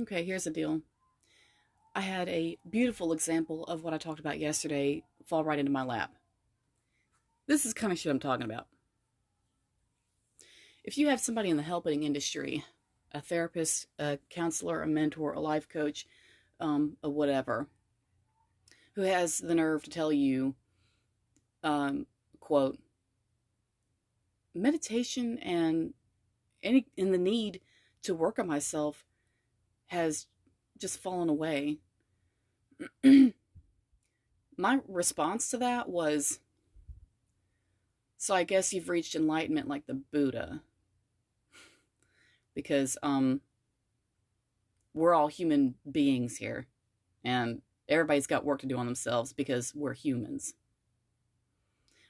Okay, here's the deal. I had a beautiful example of what I talked about yesterday fall right into my lap. This is kind of shit I'm talking about. If you have somebody in the helping industry, a therapist, a counselor, a mentor, a life coach, a whatever, who has the nerve to tell you, um, quote, meditation and the need to work on myself has just fallen away. My response to that was, so I guess you've reached enlightenment like the Buddha, because we're all human beings here, and everybody's got work to do on themselves because we're humans.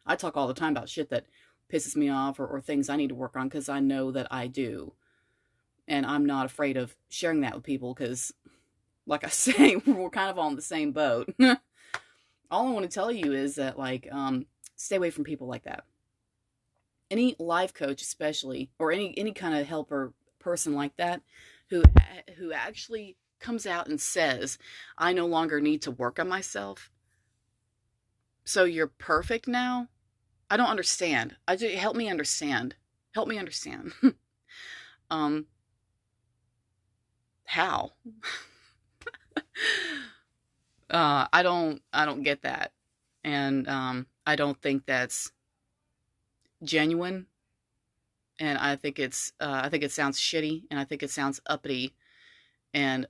I talk all the time about shit that pisses me off or things I need to work on because I know that I do, and I'm not afraid of sharing that with people because, like I say, we're kind of all in the same boat. All I want to tell you is that, stay away from people like that. Any life coach, especially, or any kind of helper person like that, who who actually comes out and says, "I no longer need to work on myself, so you're perfect now." I don't understand. I just help me understand. Help me understand. um, how? I don't get that, and I don't think that's genuine, and I think it sounds shitty, and I think it sounds uppity, and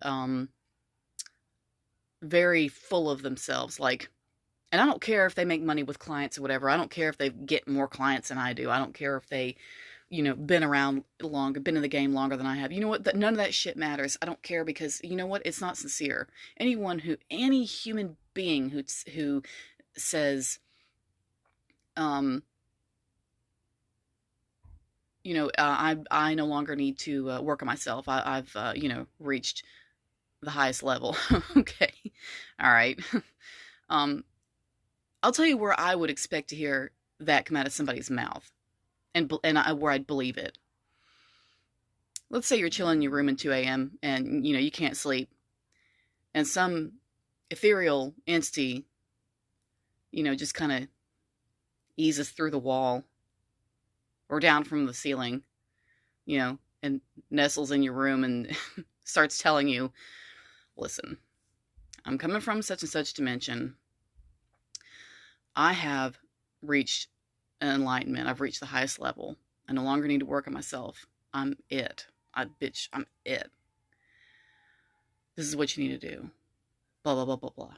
very full of themselves. And I don't care if they make money with clients or whatever. I don't care if they get more clients than I do. I don't care if they, been around longer, been in the game longer than I have. You know what? None of that shit matters. I don't care because you know what? It's not sincere. Any human being who says, um, I no longer need to work on myself. I've reached the highest level. Okay, all right. um, I'll tell you where I would expect to hear that come out of somebody's mouth, where I'd believe it. Let's say you're chilling in your room at 2 a.m. and you can't sleep, and some ethereal entity, just kind of eases through the wall or down from the ceiling, and nestles in your room and starts telling you, "Listen, I'm coming from such and such dimension. I have reached an enlightenment. I've reached the highest level. I no longer need to work on myself. I'm it. I'm it. This is what you need to do. Blah, blah, blah, blah, blah."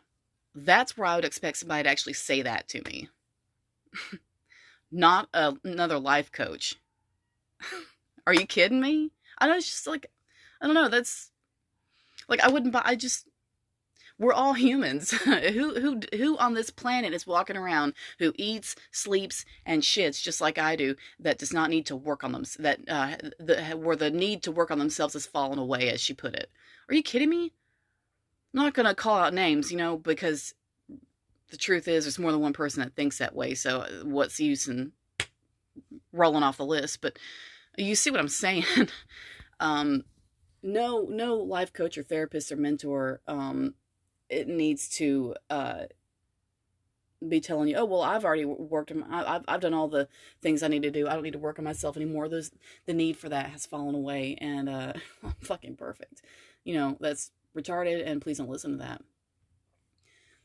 That's where I would expect somebody to actually say that to me. Not another life coach. Are you kidding me? I know, it's just like, I don't know, that's, like, I wouldn't buy, we're all humans. Who on this planet is walking around who eats, sleeps, and shits just like I do, that does not need to work on them, where the need to work on themselves has fallen away, as she put it? Are you kidding me? I'm not gonna call out names, because the truth is there's more than one person that thinks that way. So what's the use in rolling off the list? But you see what I'm saying? um, no life coach or therapist or mentor it needs to be telling you, "Oh well, I've already worked on I've done all the things I need to do. I don't need to work on myself anymore. The need for that has fallen away, and I'm fucking perfect." That's retarded, and please don't listen to that.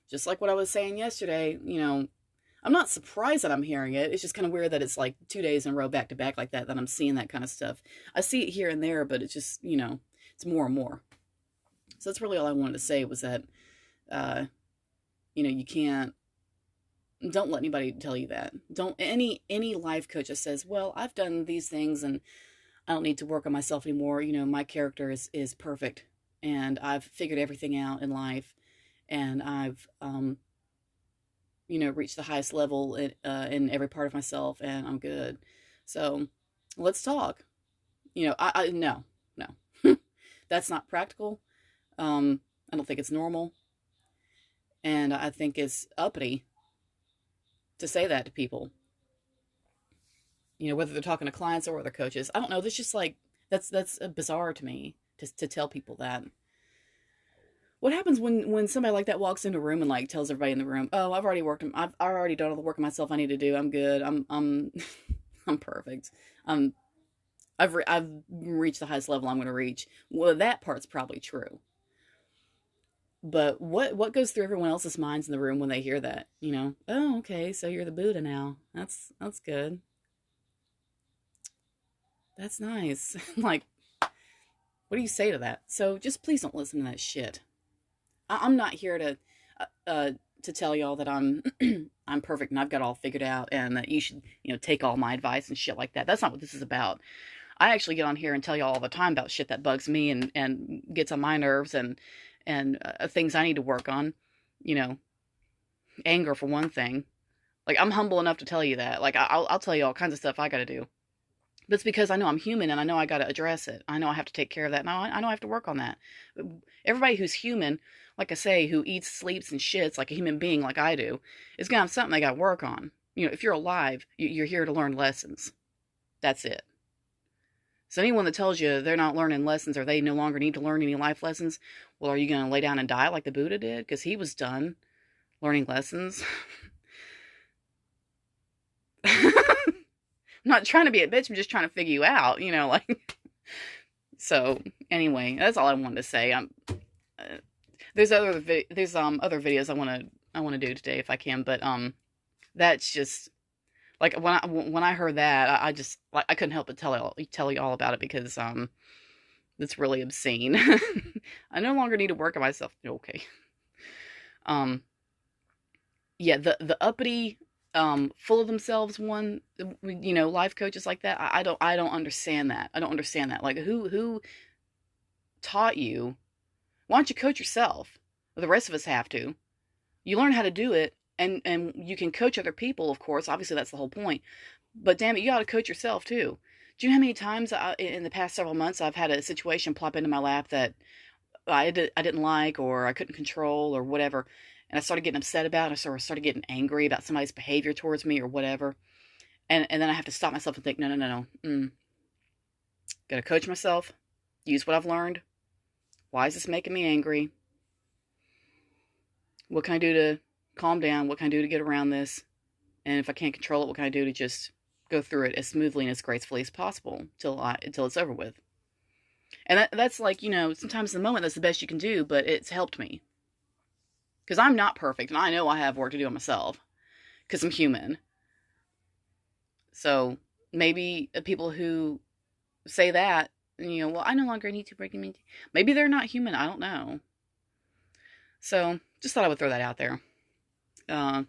Just like what I was saying yesterday, I'm not surprised that I'm hearing it. It's just kind of weird that it's like 2 days in a row back to back like that I'm seeing that kind of stuff. I see it here and there, but it's just, it's more and more. So that's really all I wanted to say, was that, uh, you can't, don't let anybody tell you that. Don't, any life coach that says, "Well, I've done these things and I don't need to work on myself anymore. My character is perfect and I've figured everything out in life and I've, reached the highest level in every part of myself and I'm good. So let's talk." No, no, that's not practical. I don't think it's normal. And I think it's uppity to say that to people, whether they're talking to clients or other coaches. I don't know. That's just like, that's bizarre to me to tell people that. What happens when somebody like that walks into a room and like tells everybody in the room, "Oh, I've already done all the work of myself I need to do. I'm good. I'm I'm perfect. I'm I've reached the highest level I'm going to reach." Well, that part's probably true. But what goes through everyone else's minds in the room when they hear that? You know, oh, okay, so you're the Buddha now. That's good. That's nice. Like, what do you say to that? So just please don't listen to that shit. I'm not here to tell y'all that I'm I'm perfect and I've got it all figured out and that you should, take all my advice and shit like that. That's not what this is about. I actually get on here and tell y'all all the time about shit that bugs me and gets on my nerves and things I need to work on. You know, anger for one thing. Like, I'm humble enough to tell you that. Like, I'll tell you all kinds of stuff I got to do. But it's because I know I'm human and I know I got to address it. I know I have to take care of that. And I know I have to work on that. Everybody who's human, like I say, who eats, sleeps, and shits like a human being like I do, is going to have something they got to work on. If you're alive, you're here to learn lessons. That's it. So anyone that tells you they're not learning lessons or they no longer need to learn any life lessons, well, are you going to lay down and die like the Buddha did? Because he was done learning lessons. I'm not trying to be a bitch. I'm just trying to figure you out, like. So anyway, that's all I wanted to say. There's other videos I want to do today if I can, but that's just like when I heard that, I just like I couldn't help but tell you all about it because it's really obscene. I no longer need to work on myself. Okay. Yeah, the uppity, full of themselves one, life coaches like that. I don't understand that. I don't understand that. Like, who taught you? Why don't you coach yourself? The rest of us have to. You learn how to do it, and you can coach other people, of course. Obviously, that's the whole point. But damn it, you ought to coach yourself too. Do you know how many times in the past several months I've had a situation plop into my lap that I didn't like or I couldn't control or whatever, and I started getting upset about it. I started getting angry about somebody's behavior towards me or whatever, and then I have to stop myself and think, no. Got to coach myself, use what I've learned. Why is this making me angry? What can I do to calm down? What can I do to get around this? And if I can't control it, what can I do to just go through it as smoothly and as gracefully as possible until it's over with? And that's like, sometimes in the moment that's the best you can do, but it's helped me. Because I'm not perfect, and I know I have work to do on myself. Because I'm human. So maybe people who say that, well, I no longer need to break me. Maybe they're not human. I don't know. So just thought I would throw that out there. Yeah,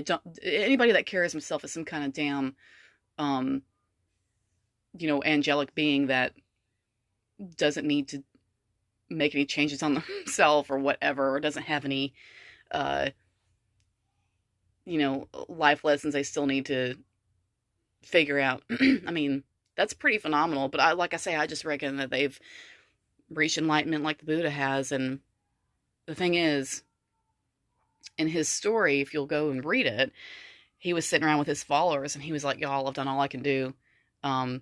don't anybody that carries himself as some kind of damn, angelic being that doesn't need to make any changes on themselves or whatever, or doesn't have any, life lessons they still need to figure out. I mean, that's pretty phenomenal. But I just reckon that they've reached enlightenment like the Buddha has. And the thing is, in his story, if you'll go and read it, he was sitting around with his followers and he was like, y'all, I've done all I can do. The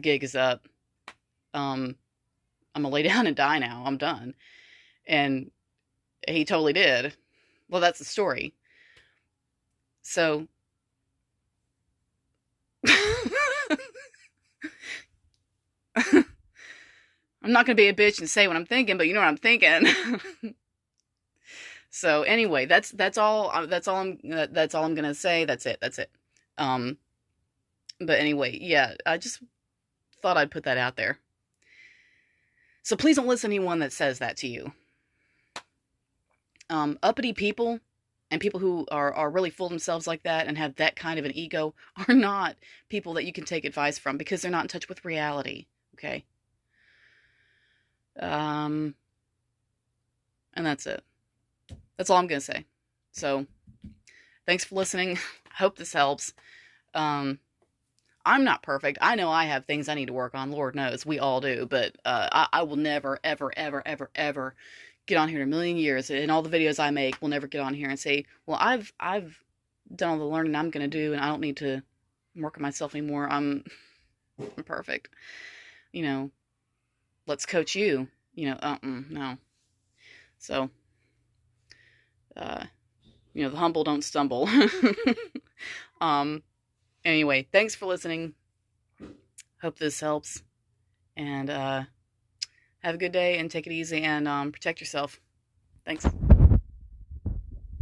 gig is up. I'm gonna lay down and die now. I'm done. And he totally did. Well, that's the story. So I'm not gonna be a bitch and say what I'm thinking, but you know what I'm thinking. So anyway, that's all I'm gonna say. That's it. But anyway, yeah, I just thought I'd put that out there. So please don't listen to anyone that says that to you. Uppity people and people who are really full of themselves like that and have that kind of an ego are not people that you can take advice from because they're not in touch with reality. Okay. And that's it. That's all I'm going to say. So thanks for listening. I hope this helps. I'm not perfect. I know I have things I need to work on. Lord knows we all do, but I will never, ever, ever, ever, ever get on here in a million years. And all the videos I make will never get on here and say, well, I've done all the learning I'm going to do, and I don't need to work on myself anymore. I'm perfect. Let's coach you. No. So, uh, the humble don't stumble. um, anyway, thanks for listening. Hope this helps. And have a good day and take it easy and protect yourself. Thanks.